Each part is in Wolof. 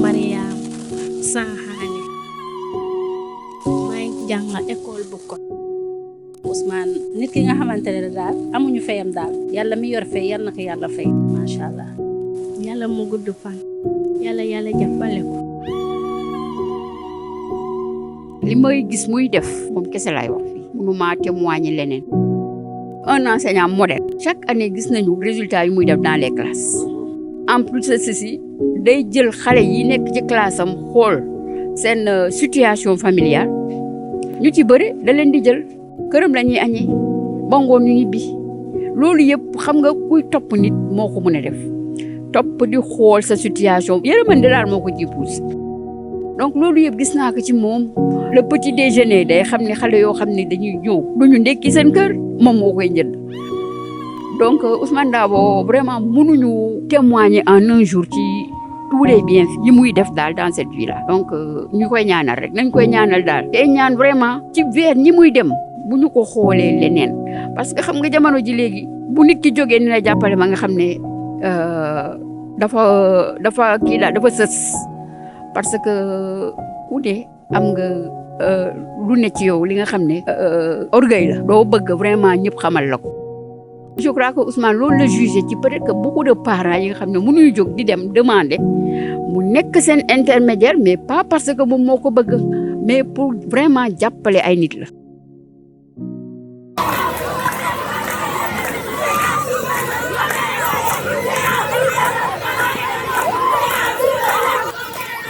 Mariam Sanghane may jàngal école bu ko Ousmane nit ki nga xamante ne daal amuñu fayam daal yàlla mi yor fay yal na ko yàlla fay macha allah yàlla mu gudd fan yàlla jàppale ko. li may gis muy def moom kese lay wax fii mënuma témoigner leneen. Un enseignant modèle chaque année gis nañu résultats yi muy def dans les classes en plus de ceci day jël xale yi nekk ci classe am xool seen situation familiale ñu ci bëri da leen di jël këram la ñuy añee ba ngoon ñu ñibbi loolu yëpp xam nga kuy topp nit moo ko mën a def topp di xool sa situation yërmande daal moo ko ci poussé donc loolu yëpp gis naa ko ci moom. le petit déjeuner day xam ne xale yoo xam ne dañuy ñëw duñu ndekki seen kër moom moo koy jënd donc Ousmane Dabo vraiment mënuñu témoigner en un jour ci tous les bienfaits yi muy def daal dans cette vie là donc ñu koy ñaanal rek nañ koy ñaanal daal te ñaan vraiment ci vers ñi muy dem bu ñu ko xoolee leneen parce que xam nga jamono ji léegi bu nit ki jógee ni la jàppale ma nga xam ne dafa kii daal dafa sës parce que ku ne am nga lu ne ci yow li nga xam ne orgueil la doo bëgg vraiment ñëpp xamal la ko. je crois que Ousmane loolu la jugé ci peut-être que beaucoup de parents yi nga xam ne mënuñu jóg di dem demander mu nekk seen intermédiaire mais pas parce que moom moo ko bëgg mais pour vraiment jàppale ay nit la.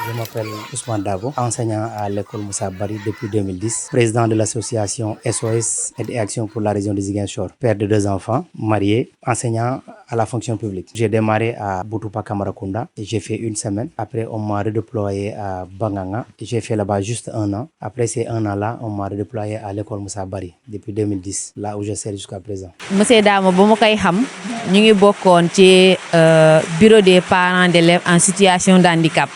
Je m'appelle Ousmane Dabo, enseignant à l'école Moussa Bari depuis 2010, président de l'association SOS Aide et Action pour la région de Ziguinchor, père de 2 enfants, marié, enseignant à la fonction publique. J'ai démarré à Boutoupa Kamarakunda et j'ai fait 1 semaine. Après, on m'a redéployé à Banganga. J'ai fait là-bas juste 1 an. Après ces 1 an-là, on m'a redéployé à l'école Moussa Bari depuis 2010, là où je sers jusqu'à présent. Monsieur Damo, bu ma koy xam ñu ngi bokkoon ci bureau des parents d'élèves en situation de handicap.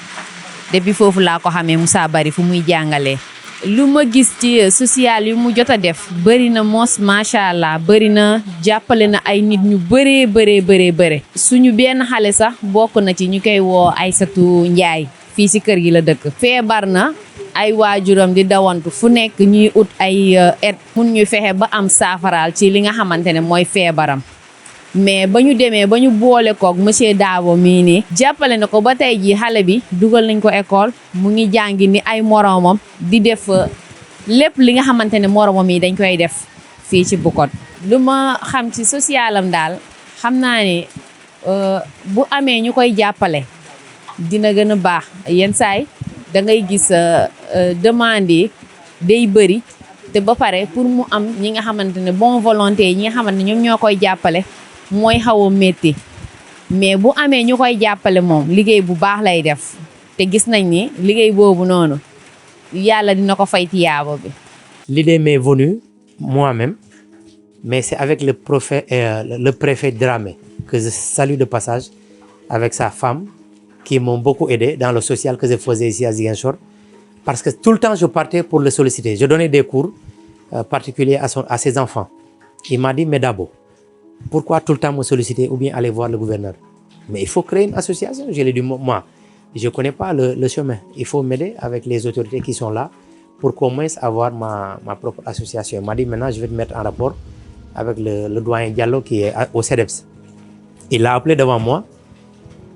Depuis foofu laa ko xamee Moussa Bari fu muy jàngalee lu ma gis ci social yu mu jot a def bëri na mos macha allah bëri na jàppale na ay nit ñu bëree suñu benn xale sax bokk na ci ñu koy woo Aïssatou Ndiaye fii si kër gi la dëkk feebar na ay waajuram di dawantu fu nekk ñuy ut ay aide mun ñu fexe ba am saafaraal ci li nga xamante ne mooy feebaram mais ba ñu demee ba ñu boole koog monsieur Dabo mii nii jàppale na ko ba tey jii xale bi dugal nañ ko école mu ngi jàngi ni ay moromam di def lépp li nga xamante ne moromam yi dañ koy def fii ci Bukot. lu ma xam ci socialam daal xam naa ne bu amee ñu koy jàppale dina gën a baax yenn saay da ngay gis demande yi day bëri te ba pare pour mu am ñi nga xamante ne bon volonté yi ñi nga xamante ne ñoom ñoo koy jàppale mooy xaw a métti mais bu amee ñu koy jàppale moom liggéey bu baax lay def te gis nañ ni liggéey boobu noonu yàlla dina ko fay tiyaaba bi. L'idée m'est venue moi-même, mais c'est avec le préfet Dramé que je salue de passage avec sa femme qui m'ont beaucoup aidé dans le social que je faisais ici à Ziguinchor parce que tout le temps je partais pour le solliciter. Je donnais des cours particuliers à ses enfants. Il m'a dit, mais Dabo, pourquoi tout le temps me solliciter ou bien aller voir le gouverneur? Mais il faut créer une association. Je lui ai dit, moi, je ne connais pas le chemin. Il faut m'aider avec les autorités qui sont là pour qu'au moins avoir ma propre association. Il m'a dit, maintenant, je vais te mettre en rapport avec le doyen Diallo qui est au CEDEPS. Il l'a appelé devant moi.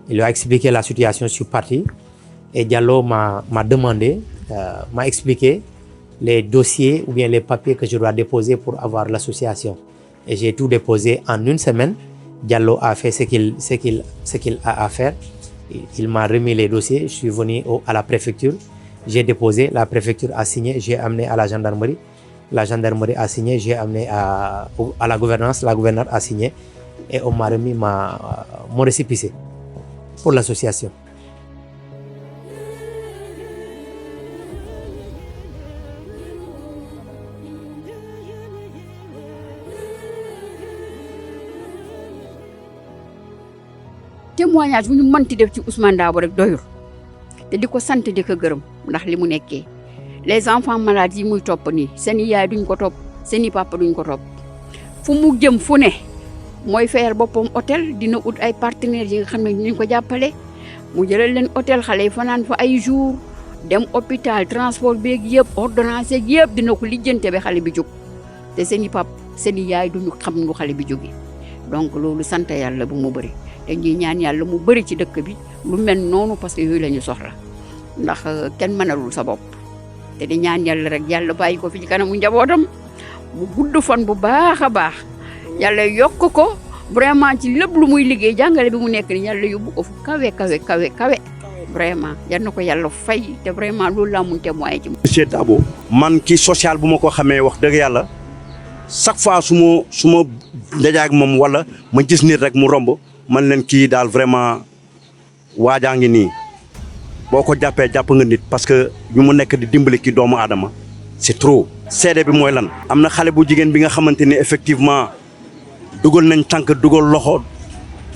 Il lui a expliqué la situation, je suis parti. Et Diallo m'a demandé, m'a expliqué les dossiers ou bien les papiers que je dois déposer pour avoir l'association. Et j'ai tout déposé en 1 semaine. Diallo a fait ce qu'il a à faire. Il m'a remis les dossiers. Je suis venu à la préfecture. J'ai déposé. La préfecture a signé. J'ai amené à la gendarmerie. La gendarmerie a signé. J'ai amené à la gouvernance. La gouverneure a signé. Et on m'a remis mon récépissé pour l'association. témoignage bu ñu mënti def ci Ousmane Dabo rek doyul te di ko sant di ko gërëm ndax li mu nekkee les enfants malades yi muy topp nii seen yaay duñ ko topp seen papa duñ ko topp fu mu jëm fu ne mooy fayal boppam hôtel dina ut ay partenaires yi nga xam ne ñu ko jàppale mu jëlal leen hôtel xale yi fanaan fa ay jour dem hôpital transport beeg yëpp ordonnance yeeg yëpp dina ko lijjante ba xale bi jóg te seeni pap seeni yaay duñu xam lu xale bi jógee donc loolu sant yàlla bu mu bëri te ñuy ñaan yàlla mu bëri ci dëkk bi lu mel noonu parce que yooyu la ñu soxla ndax kenn mënalul sa bopp te di ñaan yàlla rek yàlla bàyyi ko fi ci kanamu njabootam mu gudd fan bu baax a baax yàlla yokk ko vraiment ci lépp lu muy liggéey jàngale bi mu nekk ni yàlla yóbbu ko fu kawe vraiment yal na ko yàlla fay te vraiment loolu laa mun témoigner ci monsieur Dabo man ki social bu ma ko xamee wax dëgg yàlla chaque fois su ma dajee ak moom wala ma gis nit rek mu romb man leen kii daal vraiment waajaa ngi nii boo ko jàppee jàpp nga nit parce que ñu mu nekk di dimbali ki doomu aadama c'est trop. seede bi mooy lan am na xale bu jigéen bi nga xamante ni effectivement dugal nañ tànk dugal loxo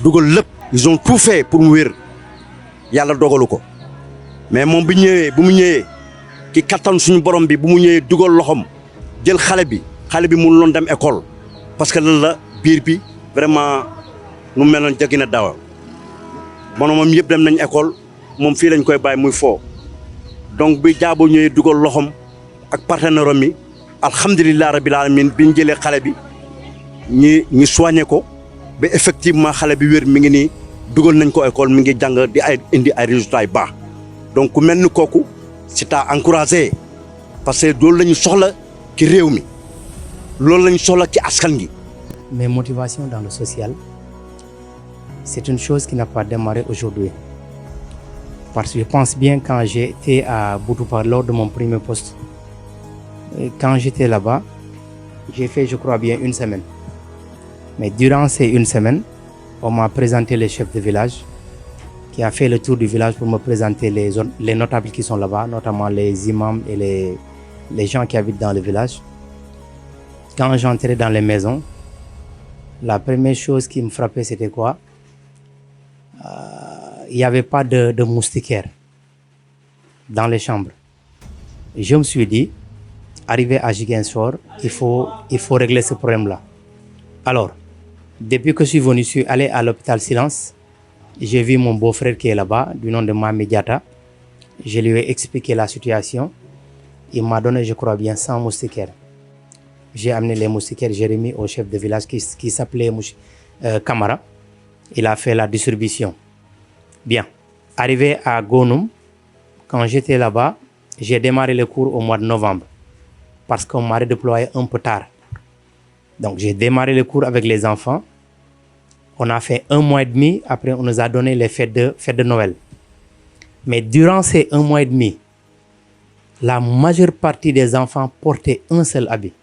dugal lépp ils ont tout fait pour mu wér yàlla dogalu ko mais moom bu mu ñëwee ki kattan suñu borom bi bu mu ñëwee dugal loxom jël xale bi mu loon dem école parce que lan la biir bi vraiment nu mel noon jagi na dawa moom yëpp dem nañ école moom fii lañ koy bàyyi muy foo donc bi Dabo ñëwee dugal loxom ak partenaire am mi alhamdulilah rabbil alamin bi ñu jëlee xale bi ñi soigné ko ba effectivement xale bi wér mi ngi nii dugal nañ ko école mi ngi jàng di indi ay résultats yu baax donc ku mel ni kooku c'est à encourager parce que loolu la ñu soxla ci réew mi loolu la ñu soxla ci askan gi. Mes motivations dans le social, c'est une chose qui n'a pas démarré aujourd'hui. Parce que je pense bien quand j'étais à Boutoupa lors de mon premier poste, quand j'étais là-bas, j'ai fait, je crois bien, 1 semaine. Mais durant ces 1 semaine, on m'a présenté le chef de village qui a fait le tour du village pour me présenter les notables qui sont là-bas, notamment les imams et les gens qui habitent dans le village. Quand j'entrais dans les maisons, la première chose qui me frappait, c'était quoi? Il n'y avait pas de moustiquaires dans les chambres. Je me suis dit, arrivé à Ziguinchor, il faut régler ce problème-là. Alors, depuis que je suis venu, je suis allé à l'hôpital Silence. J'ai vu mon beau-frère qui est là-bas, du nom de Mami Diata. Je lui ai expliqué la situation. Il m'a donné, je crois bien, 100 moustiquaires. J'ai amené les moustiquaires, j'ai remis au chef de village qui s'appelait Kamara. Il a fait la distribution. Bien. Arrivé à Gonoum, quand j'étais là-bas, j'ai démarré le cours au mois de novembre parce qu'on m'a redéployé un peu tard. Donc j'ai démarré le cours avec les enfants. On a fait 1 mois et demi. Après, on nous a donné les fêtes de Noël. Mais durant ces 1 mois et demi, la majeure partie des enfants portaient un seul habit.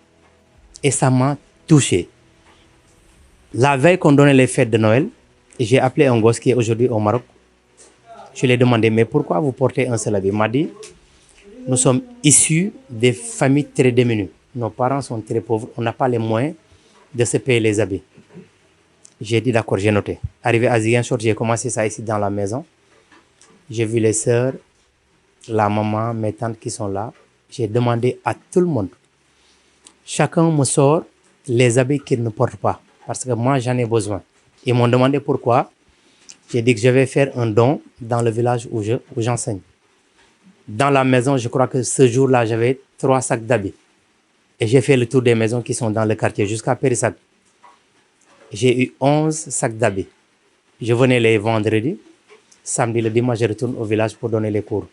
Et ça m'a touché. La veille qu'on donnait les fêtes de Noël, j'ai appelé un gosse qui est aujourd'hui au Maroc. Je lui ai demandé, mais pourquoi vous portez un seul habit? Il m'a dit, nous sommes issus des familles très démunies. Nos parents sont très pauvres. On n'a pas les moyens de se payer les habits. J'ai dit, d'accord, j'ai noté. Arrivé à Ziguinchor, j'ai commencé ça ici dans la maison. J'ai vu les sœurs, la maman, mes tantes qui sont là. J'ai demandé à tout le monde. Chacun me sort les habits qu'ils ne portent pas. Parce que moi, j'en ai besoin. Ils m'ont demandé pourquoi. J'ai dit que je vais faire un don dans le village où j'enseigne. Dans la maison, je crois que ce jour-là, j'avais 3 sacs d'habits. Et j'ai fait le tour des maisons qui sont dans le quartier jusqu'à Périssac. J'ai eu 11 sacs d'habits. Je venais les vendredis. Samedi, le dimanche, je retourne au village pour donner les cours.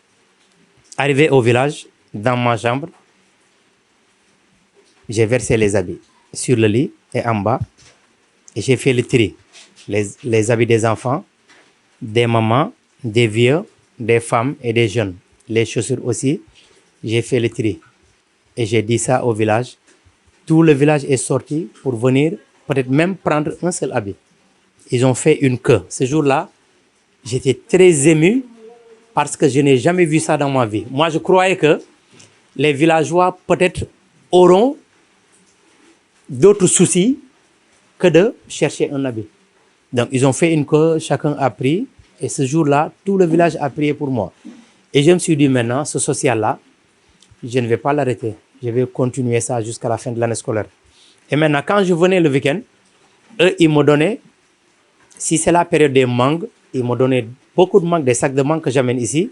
Arrivé au village, dans ma chambre, j'ai versé les habits sur le lit et en bas. Et j'ai fait le tri. Les habits des enfants, des mamans, des vieux, des femmes et des jeunes. Les chaussures aussi, j'ai fait le tri. Et j'ai dit ça au village. Tout le village est sorti pour venir, peut-être même prendre un seul habit. Ils ont fait une queue. Ce jour-là, j'étais très ému parce que je n'ai jamais vu ça dans ma vie. Moi, je croyais que les villageois peut-être auront d'autres soucis que de chercher un habit. Donc, ils ont fait une queue, chacun a pris. Et ce jour-là, tout le village a prié pour moi. Et je me suis dit maintenant, ce social-là, je ne vais pas l'arrêter. Je vais continuer ça jusqu'à la fin de l'année scolaire. Et maintenant, quand je venais le week-end, eux, ils me donnaient, si c'est la période des mangues, ils me donnaient beaucoup de manques, des sacs de mangue que j'amène ici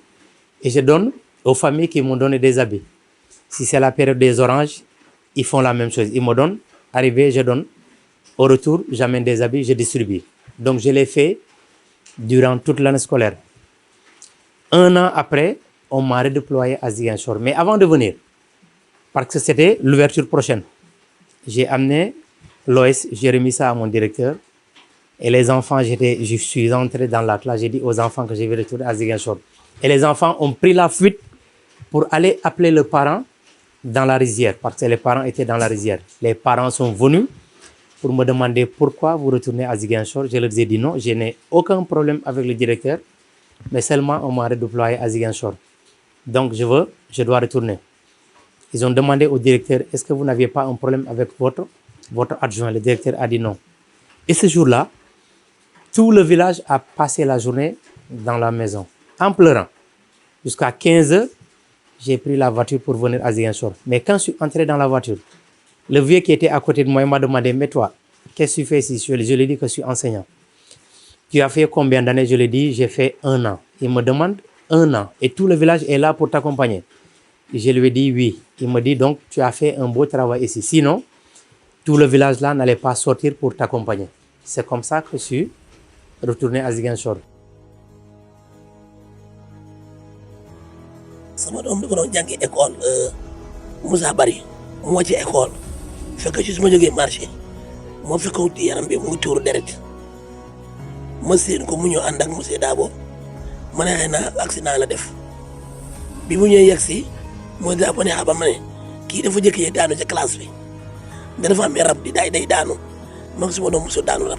et je donne aux familles qui m'ont donné des habits. Si c'est la période des oranges, ils font la même chose. Ils me donnent, arrivé, je donne. Au retour, j'amène des habits, je distribue. Donc, je l'ai fait durant toute l'année scolaire. 1 an après, on m'a redéployé à Ziguinchor. Mais avant de venir, parce que c'était l'ouverture prochaine, j'ai amené l'OS, j'ai remis ça à mon directeur. Et les enfants, je suis entré dans la classe, j'ai dit aux enfants que je vais retourner à Ziguinchor. Et les enfants ont pris la fuite pour aller appeler le parent dans la rizière, parce que les parents étaient dans la rizière. Les parents sont venus pour me demander pourquoi vous retournez à Ziguinchor. Je leur ai dit non, je n'ai aucun problème avec le directeur, mais seulement on m'a redéployé à Ziguinchor. Donc je dois retourner. Ils ont demandé au directeur, est-ce que vous n'aviez pas un problème avec votre adjoint? Le directeur a dit non. Et ce jour-là, tout le village a passé la journée dans la maison, en pleurant. Jusqu'à 15 h, j'ai pris la voiture pour venir à Ziguinchor. Mais quand je suis entré dans la voiture, le vieux qui était à côté de moi m'a demandé, mais toi, qu'est-ce que tu fais ici? Je lui ai dit que je suis enseignant. Tu as fait combien d'années? Je lui ai dit, j'ai fait 1 an. Il me demande 1 an. Et tout le village est là pour t'accompagner. Je lui ai dit oui. Il me dit, donc, tu as fait un beau travail ici. Sinon, tout le village là n'allait pas sortir pour t'accompagner. C'est comme ça que je suis retourné à Ziguinchor. sama doom dafa doon jàngi école Moussa Bari mu wàcce école fekk ci su ma jógee marché moo fekkoon ci yaram bi mu ngi tuuru deret ma séen ko mu ñëw ànd ak monsieur Dabo ma ne xëy na accident la def bi mu ñëwee yegg si mooy Dabo ne xaba ma ne kii dafa jëkkee daanu ca classe bi da dafa am rab di day daanu ma suma doom musul daanu rab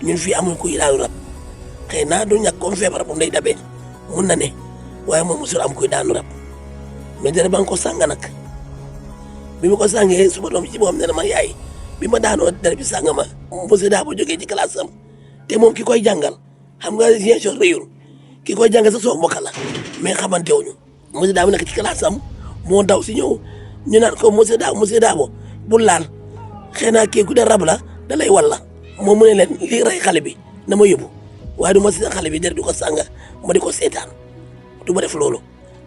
ñun fii amul kuy daanu rab xëy na du ñàkk comme feebar bu day dabee mun na ne waaye moom musul am kuy daanu rab mais dara ba nga ko sàng nag bi ma ko sàngee suma doom ci boppam ne ma yaay bi ma daanoo dara bi sàng ma monsieur Dabo jógee ci classe am te moom ki koy jàngal xam nga Ziguinchor réyul ki koy jàngal sa soo mbokk la mais xamante wuñu monsieur Dabo nekk ci classe am moo daw si ñëw ñu naan ko monsieur Dabo bul laal xëy na kii ku de rab la da lay walla moom mu ne leen li rey xale bi na ma yóbbu waaye du ma si xale bi der di ko sàng ma di ko seetaan du ma def loolu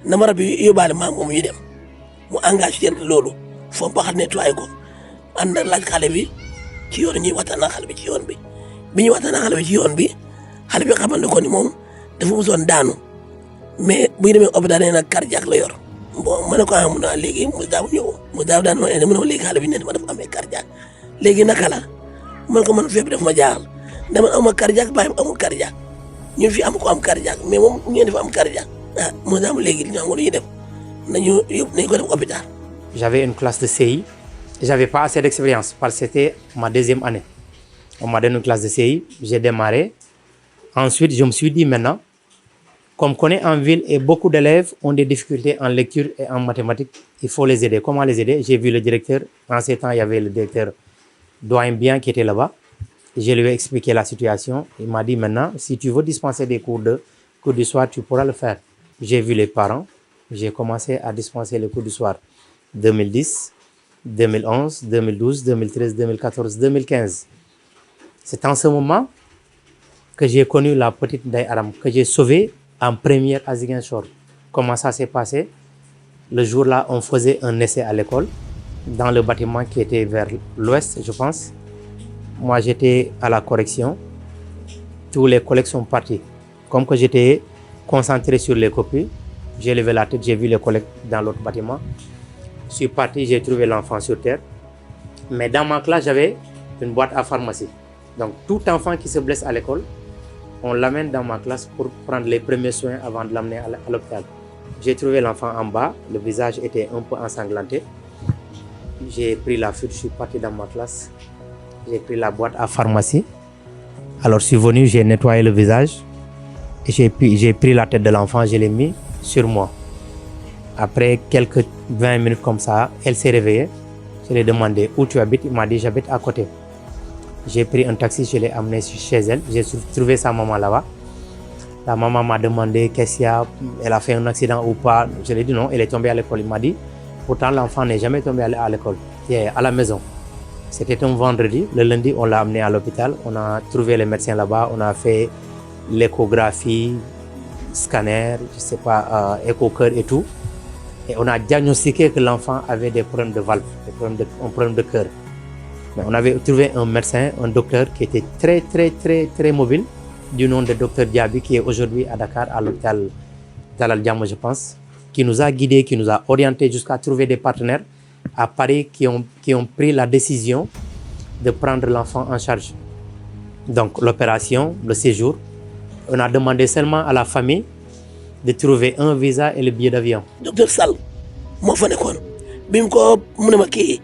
na ma rab yi yóbbaale maa moom ñu dem mu engagé loolu foo mbaxat nettoyé ko ànd laaj xale bi ci yoon ñuy waxtaan ak xale bi ci yoon bi bi ñuy waxtaan ak xale bi ci yoon bi xale bi xamal ne ko ni moom dafa mosoon daanu mais bu ñu demee hôpital nee na cardiaque la yor bon ma ne ko mun naa léegi mu daaw ñëw mu daaw daan ma ne ma léegi xale bi nee ma dafa amee cardiaque léegi naka la man ko man fépp def ma jaaxal dama amul cardiaque bàyyi amul cardiaque ñun fi am ko am cardiaque mais moom ñeen dafa am cardiaque ah mu daaw léegi li ñu am lu ñuy def nañu yóbbu nañu ko def hôpital. J'avais une classe de CI. J'avais pas assez d'expérience parce que c'était ma 2e année. On m'a donné une classe de CI, j'ai démarré. Ensuite, je me suis dit maintenant, comme on connaît en ville et beaucoup d'élèves ont des difficultés en lecture et en mathématiques, il faut les aider. Comment les aider? J'ai vu le directeur. En ces temps, il y avait le directeur Doyen Bien qui était là-bas. Je lui ai expliqué la situation. Il m'a dit maintenant, si tu veux dispenser des cours du soir, tu pourras le faire. J'ai vu les parents. J'ai commencé à dispenser les cours du soir 2010, 2011, 2012, 2013, 2014, 2015. C'est en ce moment que j'ai connu la petite Ndeye Aram, que j'ai sauvée en première à Ziguinchor. Comment ça s'est passé? Le jour-là, on faisait un essai à l'école, dans le bâtiment qui était vers l'ouest, je pense. Moi, j'étais à la correction. Tous les collègues sont partis. Comme que j'étais concentré sur les copies, j'ai levé la tête, j'ai vu les collègues dans l'autre bâtiment. Je suis parti, j'ai trouvé l'enfant sur terre. Mais dans ma classe, j'avais une boîte à pharmacie. Donc, tout enfant qui se blesse à l'école, on l'amène dans ma classe pour prendre les premiers soins avant de l'amener à l'hôpital. J'ai trouvé l'enfant en bas, le visage était un peu ensanglanté. J'ai pris la fuite, je suis parti dans ma classe. J'ai pris la boîte à pharmacie. Alors, je suis venu, j'ai nettoyé le visage. Et j'ai pris la tête de l'enfant, je l'ai mis sur moi. Après quelques 20 minutes comme ça, elle s'est réveillée. Je lui ai demandé où tu habites. Il m'a dit j'habite à côté. J'ai pris un taxi, je l'ai amené chez elle. J'ai trouvé sa maman là-bas. La maman m'a demandé qu'est-ce qu'il y a, elle a fait un accident ou pas. Je lui ai dit non, elle est tombée à l'école. Il m'a dit pourtant l'enfant n'est jamais tombé à l'école. Il est à la maison. C'était un vendredi. Le lundi, on l'a amené à l'hôpital. On a trouvé les médecins là-bas. On a fait l'échographie, scanner, je sais pas, écho-cœur et tout. Et on a diagnostiqué que l'enfant avait des problèmes de valve, un problème de cœur. Mais on avait trouvé un médecin, un docteur qui était très mobile, du nom de docteur Diaby, qui est aujourd'hui à Dakar, à l'hôpital Dalal Jamm, je pense, qui nous a guidés, qui nous a orientés jusqu'à trouver des partenaires à Paris qui ont pris la décision de prendre l'enfant en charge. Donc l'opération, le séjour, on a demandé seulement à la famille de trouver un visa et le billet d'avion. Docteur Sall moo fa nekkoon bi mu ko mu ne ma kii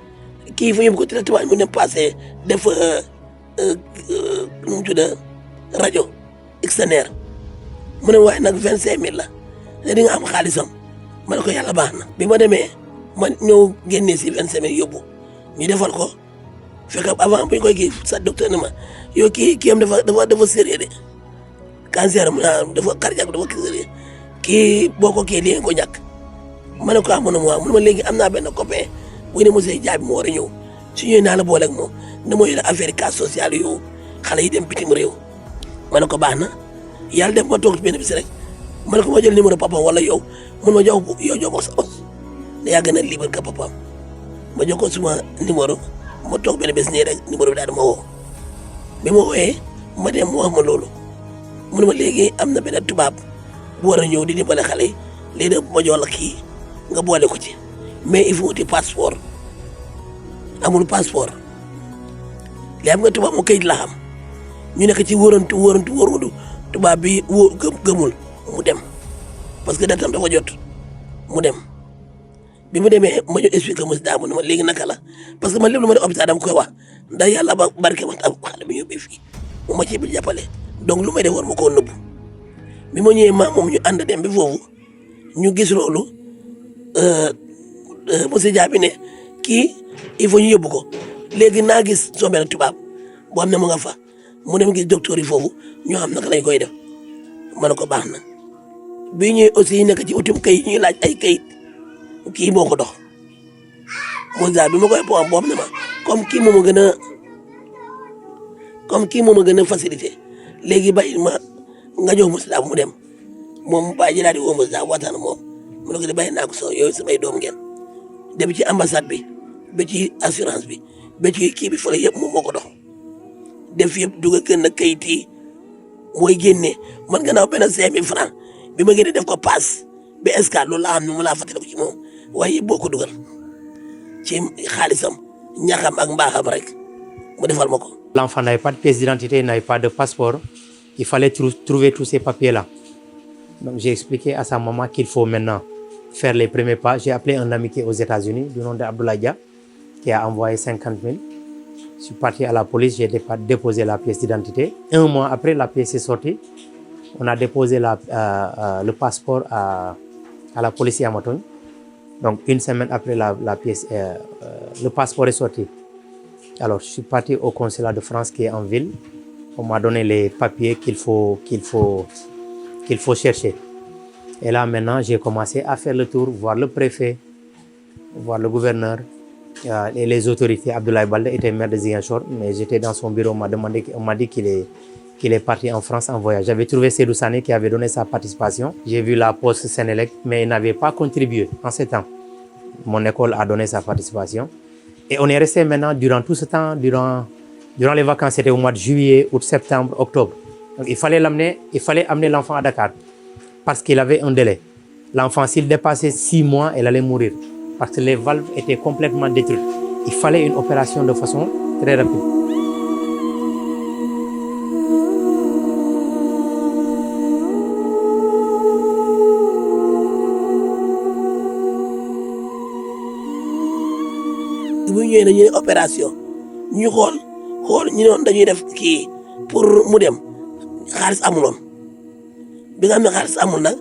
fa yóbbu ko traitement mu ne passé def nu mu tudd rajo externe mu ne waaye nag 25 000 la ne di nga am xaalisam ma ne ko yàlla baax na. bi ma demee ma ñëw génnee si 25 000 yóbbu ñu defal ko fekk avant bu ñu koy kii sa docteur ne ma yow kii am dafa sérieux de cancer mu dafa cardiaque dafa sérieux kii boo ko kii lii nga ko ñàkk ma ne ko mu ne ma léegi am naa benn copain bu ne monsieur Diaby moo war a ñëw su ñëwee naa la booleeg moom ne mooy la affaire cas social yu xale yi dem bitim réew ma ne ko baax na yàlla def ma toog ci benn bis rek ma ne ko ma jël numéro papam wala yow mun ma jox ko sa os ne yaa gën a libre que papam ma jox ko suma numéro ma toog benn bés nii rek numéro bi daal di ma woo bi ma wooyee ma dem mu wax ma loolu mu ne ma léegi am na benn tubaab bu war a ñëw di dimbale xale yi léegi nag ma jox la kii nga boole ko ci mais il faut wuti passeport amul passeport léegi am nga tubaab mu kayit la xam ñu nekk ci wóorantu tubaab bi gëmul mu dem parce que datam dafa jot mu dem bi mu demee ma ñu expliqué monsieur Dabo ne ma léegi naka la parce que man lépp lu ma def hôpital dama koy wax ndax yàlla ba barke ma tam xale bi ñëw ba fii mu ma ci bi jàppale donc lu may def war ma koo nëbbu bi ma ñëwee moom ñu ànd dem bi foofu ñu gis loolu monsieur Diaby ne kii il faut ñu yóbbu ko léegi naa gis soo benn tubaab boo xam ne mu nga fa mu dem gis docteur yi foofu ñoo xam naka lañ koy def ma ne ko baax na bi ñuy aussi nekk ci utum kayit ñuy laaj ay kayit kii moo ko dox Moussa bi ma koy boo xam ne ma comme kii moom a gën a facilité léegi bàyyi ma nga jox Moussa mu dem moom bàyyi ji daal di woo Moussa waxtaan moom mu ne ko di bàyyi naa ko soo yooyu samay doom ngeen dem ci ambassade bi ba ci assurance bi ba ci kii bi fële yëpp moom moo ko dox def yëpp dugg gën a kayit yi mooy génne man gannaaw benn 5000 francs bi ma génne def ko paas ba escale loolu laa xam ne mu laa fàttaliku ci moom waaye boo ko dugal ci xaalisam ñaxam ak mbaaxam rek mu defal ma ko. L'enfant n'avait pas de pièce d'identité, n'avait pas de passeport. Il fallait trouver tous ces papiers-là. Donc j'ai expliqué à sa maman qu'il faut maintenant faire les premiers pas. J'ai appelé un ami qui est aux États-Unis, du nom d'Abdoulaye Dia, qui a envoyé 50 000. Je suis parti à la police, j'ai déposé la pièce d'identité. Un mois après, la pièce est sortie. On a déposé le passeport à la police Yamaton. Donc une semaine après le passeport est sorti. Alors je suis parti au consulat de France qui est en ville. On m'a donné les papiers qu'il faut chercher. Et là maintenant, j'ai commencé à faire le tour, voir le préfet, voir le gouverneur et les autorités. Abdoulaye Baldé était maire de Ziguinchor, mais j'étais dans son bureau, on m'a dit qu'il est parti en France en voyage. J'avais trouvé Seydou Sané qui avait donné sa participation. J'ai vu la poste Sénélec, mais il n'avait pas contribué en ce temps. Mon école a donné sa participation. Et on est resté maintenant durant tout ce temps, durant les vacances, c'était au mois de juillet, août, septembre, octobre. Donc il fallait amener l'enfant à Dakar parce qu'il avait un délai. L'enfant, s'il dépassait 6 mois, il allait mourir parce que les valves étaient complètement détruites. Il fallait une opération de façon très rapide. bu ñëwee dañuy ne opération ñu xool ñu noon dañuy def kii pour mu dem xaalis amuloon bi nga xam ne xaalis amul nag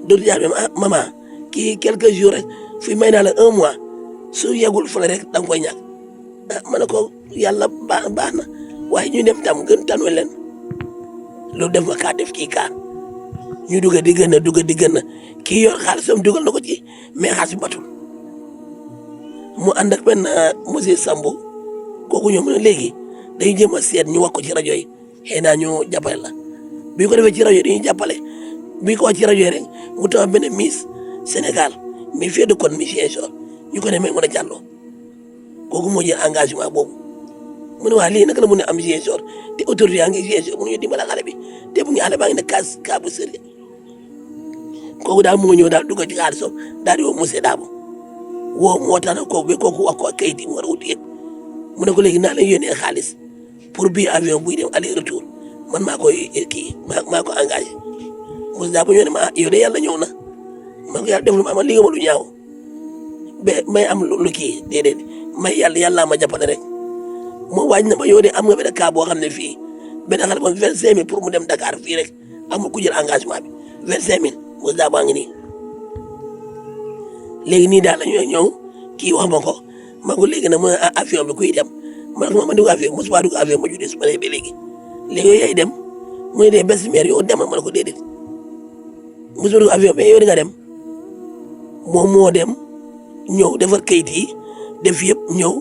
dootu jaar maman kii quelques jours rek fii may naa la 1 mois su yeggul fële rek da nga koy ñàkk ma ne ko yàlla baax na waaye ñu dem tam gën tanwe leen loolu def ma kaa def kii kaa ñu dugg di gën kii yor xaalisam dugal na ko ci mais xaalis bi batul mu ànd ak benn monsieur Sambo kooku ñoom ne léegi dañuy jéem a seet ñu wax ko ci rajo yi xëy naa ñu jàppale la bi ko defee ci rajo dañuy jàppale bi ko wax ci rajo rek mu taw benn Miss Sénégal mais fii de kon Miss Ziguinchor ñu ko ne may mën a jàlloo kooku moo jël engagement boobu mu ne waa lii naka la mun a am Ziguinchor te autorité yaa ngi Ziguinchor mënuñu dimbala xale bi te bu ñu xale baa ngi ne cas bu sérieux kooku daal mu ñëw daal dugg ci xaalisam daal di woo monsieur Dabo woo moo tax nag kooku ba kooku wax ko kayit yi mu war a wuti yëpp mu ne ko léegi naa leen yónnee xaalis pour bii avion buy dem aller retour man maa koy kii maa ko engagé monsieur Dabo ñëw ne ma yow de yàlla ñëw na man ko yàlla def lu ma liggéey ma lu ñaaw ba may am lu kii déedéet may yàlla ma jàppale rek moo waaj na ma yow de am nga benn cas boo xam ne fii benn xale ba 25 000 pour mu dem Dakar fii rek amul ku jël engagement bi 25 000 monsieur Dabo a ngi nii léegi nii daal la ñëw kii wax ma ko ma ko léegi nag ma avion bi kuy dem ma ne ko ma dugg avion mosuma dugg avion ma juddee su ma nee ba léegi léegi yaay dem mu ne dee bés meer yow demal ma ne ko déedéet mosuma dugg avion mais yow di nga dem moom moo dem ñëw defar kayit yi def yëpp ñëw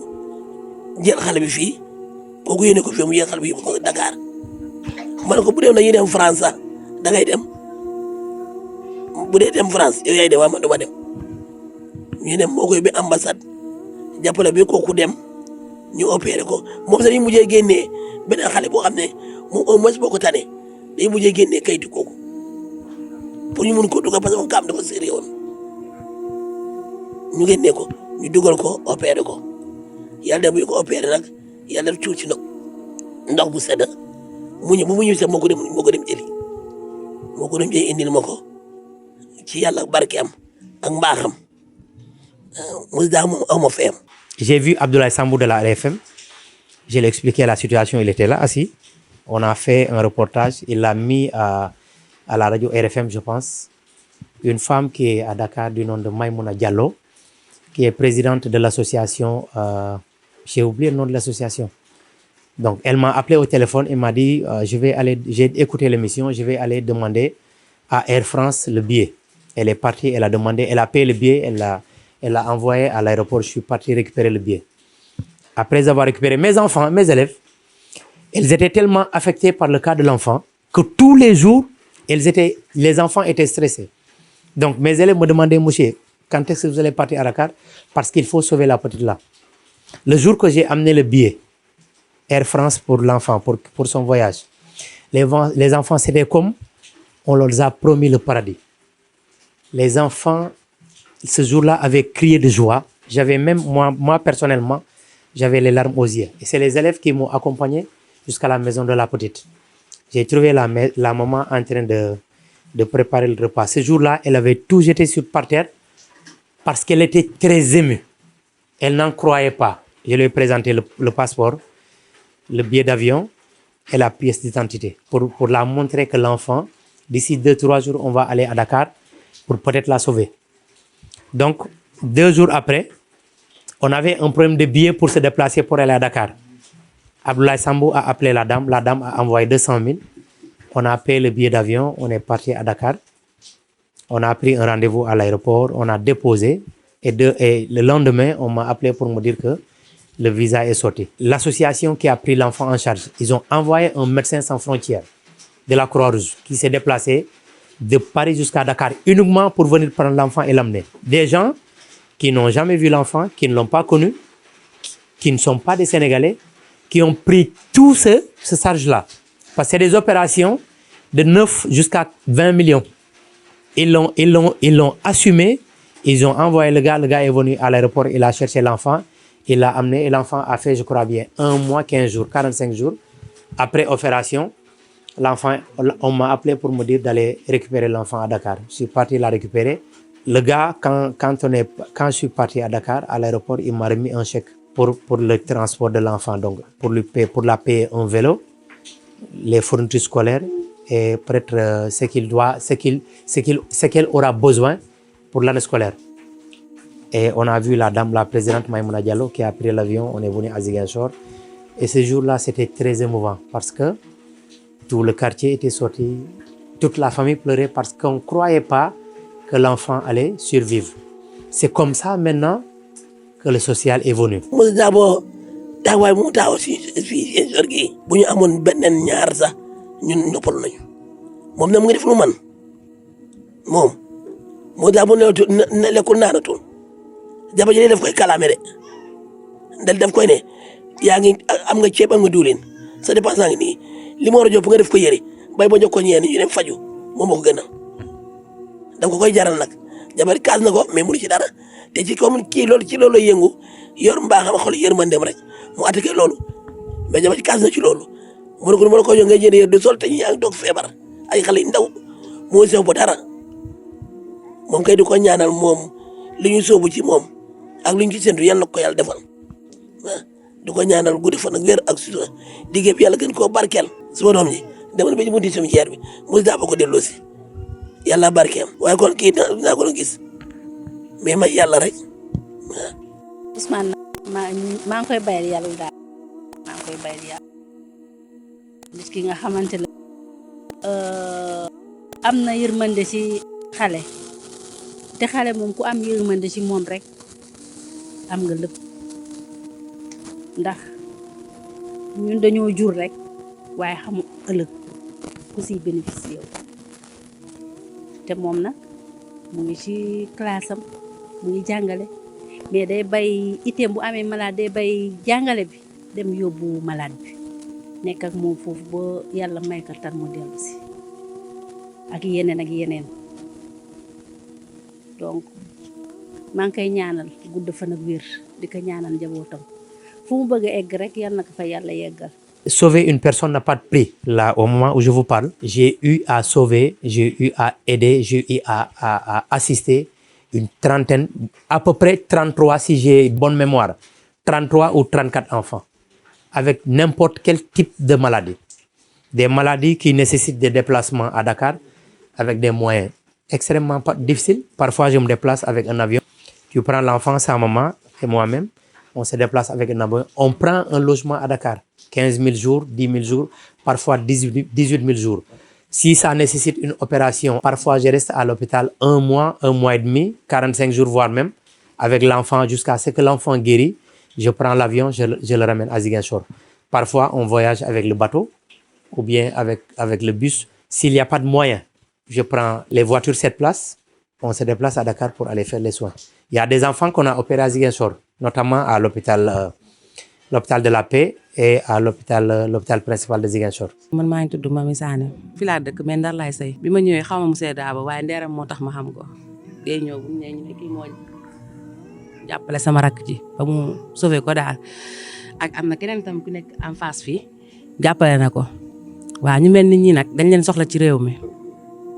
jël xale bi fii kooku yéene ko fii mu jël xale bi yëpp ko Dakar ma ne ko bu dee dañuy dem France sax da ngay dem bu dee dem France yow yaay dem waaye man duma dem ñu dem moo koy bi ambassade jàppale bi kooku dem ñu opéré ko moom sax ñu mujjee génnee benn xale boo xam ne moom au moins boo ko tane dañu mujjee génnee kayitu kooku pour ñu mun ko dugal parce que kaam dafa sérieux woon ñu génnee ko ñu dugal ko opéré ko yàlla def bu ñu ko opéré nag yàlla def tuuti ndox bu sedd mu ñëw bu mu ñëw sax moo ko dem jëli indil ma ko ci yàlla barke am ak mbaaxam J'ai vu Abdoulaye Sambou de la RFM. Je lui ai expliqué la situation. Il était là, assis. On a fait un reportage. Il l'a mis à la radio RFM, je pense. Une femme qui est à Dakar du nom de Maïmouna Diallo, qui est présidente de l'association. J'ai oublié le nom de l'association. Donc, elle m'a appelé au téléphone et m'a dit j'ai écouté l'émission, je vais aller demander à Air France le billet. Elle est partie, elle a demandé, elle a payé le billet, elle l'a envoyé à l'aéroport. Je suis parti récupérer le billet. Après avoir récupéré mes enfants, mes élèves, ils étaient tellement affectés par le cas de l'enfant que tous les jours, les enfants étaient stressés. Donc, mes élèves me demandaient, monsieur, quand est-ce que vous allez partir à Dakar? Parce qu'il faut sauver la petite là. Le jour que j'ai amené le billet, Air France pour l'enfant, pour son voyage, les enfants, c'était comme on leur a promis le paradis. Les enfants, ce jour-là, avaient crié de joie. J'avais même, moi personnellement, j'avais les larmes aux yeux. Et c'est les élèves qui m'ont accompagné jusqu'à la maison de la petite. J'ai trouvé la maman en train de préparer le repas. Ce jour-là, elle avait tout jeté par terre parce qu'elle était très émue. Elle n'en croyait pas. Je lui ai présenté le passeport, le billet d'avion et la pièce d'identité pour la montrer que l'enfant, d'ici 2-3 jours, on va aller à Dakar pour peut-être la sauver. Donc, 2 jours après, on avait un problème de billet pour se déplacer pour aller à Dakar. Abdoulaye Sambou a appelé la dame a envoyé 200 000. On a payé le billet d'avion, on est parti à Dakar. On a pris un rendez-vous à l'aéroport, on a déposé et le lendemain, on m'a appelé pour me dire que le visa est sorti. L'association qui a pris l'enfant en charge, ils ont envoyé un médecin sans frontières de la Croix-Rouge qui s'est déplacé de Paris jusqu'à Dakar uniquement pour venir prendre l'enfant et l'amener. Des gens qui n'ont jamais vu l'enfant, qui ne l'ont pas connu, qui ne sont pas des Sénégalais, qui ont pris tout ce charge-là. Parce que c'est des opérations de 9 jusqu'à 20 millions. Ils l'ont assumé, ils ont envoyé le gars est venu à l'aéroport, il a cherché l'enfant, il l'a amené et l'enfant a fait, je crois bien, 1 mois, 15 jours, 45 jours. Après opération, l'enfant, on m'a appelé pour me dire d'aller récupérer l'enfant à Dakar. Je suis parti la récupérer. Le gars, quand je suis parti à Dakar, à l'aéroport, il m'a remis un chèque pour le transport de l'enfant, donc pour la payer un vélo, les fournitures scolaires et peut-être ce qu'elle aura besoin pour l'année scolaire. Et on a vu la présidente Maïmouna Diallo qui a pris l'avion, on est venu à Ziguinchor. Et ce jour-là, c'était très émouvant parce que tout le quartier était sorti, toute la famille pleurait parce qu'on ne croyait pas que l'enfant allait survivre. C'est comme ça maintenant que le social est venu. Moussa Dabo taxawaay mu taxaw si fii Ziguinchor gi bu ñu amoon beneen ñaar sax ñun noppal nañu moom nag mu ngi def lu man moom moo daa bu ne lekkul naanatul jabar ji def koy kalaame de ndel def koy ne yaa ngi am nga ceeb am nga diwlin sa dépense ngi nii li ma war a jox nga def ko yëri bay ba jox ko ñeen ñu dem faju moom moo ko gënal danga ko koy jaral nag jabar kaas na ko mais mënu ci dara te ci comme kii loolu ci loolu lay yëngu yor mbaaxam xool yërmandeem rek mu attaqué loolu mais jabar kaas na ci loolu mu ne ko mën a ko jox ngay jënd yër de sol te ñu yaa ngi toog feebar ay xale yu ndaw moo sew ba dara moom kay di ko ñaanal moom li ñu sóobu ci moom ak li ñu ci séntu yàlla na ko yàlla defal ah di ko ñaanal guddi fan ak wér ak sutura liggéey bi yàlla gën koo barkeel suma doom ji demal ba ci bunti cimetière bi mu daa ba ko delloo si yàlla barkeem waaye kon kii naa ko doon gis mais may yàlla rek waaw. Ousmane maa ngi koy bayal yàlla daal maa ngi koy bayal yàlla nit ki nga xamante ne am na yërmande ci xale te xale moom ku am yërmande ci moom rek am nga lépp ndax ñun dañoo jur rek waaye xamu ëllëg ku siy bénéficié yow te moom nag mu ngi ci classe am mu ngi jàngale mais day bay itam bu amee malade day bay jàngale bi dem yóbbu malade bi nekk ak moom foofu ba yàlla may ko tan mu dellu si ak yeneen donc maa ngi koy ñaanal gudd fan ak wér di ko ñaanal njabootam fu mu bëgg a egg rek yal na ko fa yàlla yeggal. Sauver une personne n'a pas de prix. Là, au moment où je vous parle, j'ai eu à sauver, j'ai eu à aider, j'ai eu à assister une trentaine, à peu près 33 si j'ai bonne mémoire, 33 ou 34 enfants, avec n'importe quel type de maladie. Des maladies qui nécessitent des déplacements à Dakar avec des moyens extrêmement difficiles. Parfois, je me déplace avec un avion. Tu prends l'enfant, sa maman et moi-même, on se déplace avec un avion. On prend un logement à Dakar. 15 000 jours, 10 000 jours, parfois 18 000 jours. Si ça nécessite une opération, parfois je reste à l'hôpital 1 mois et demi, 45 jours, voire même, avec l'enfant jusqu'à ce que l'enfant guérit. Je prends l'avion, je le ramène à Ziguinchor. Parfois, on voyage avec le bateau ou bien avec le bus. S'il n'y a pas de moyens, je prends les voitures 7 places, on se déplace à Dakar pour aller faire les soins. Il y a des enfants qu'on a opérés à Ziguinchor, notamment à l'hôpital de la Paix et à l'hôpital principal de Ziguinchor. man maa ngi tudd Mami Sané fi laa dëkk mais Ndar laay sëy bi ma ñëwee xaw ma monsieur Daba waaye ndeeram moo tax ma xam ko day ñëw bu ñu nee ñu ne kii moo jàppale sama rakk ji ba mu sauvé ko daal ak am na keneen tam ku nekk en face fii jàppale na ko waaw ñu mel nit ñi nag dañ leen soxla ci réew mi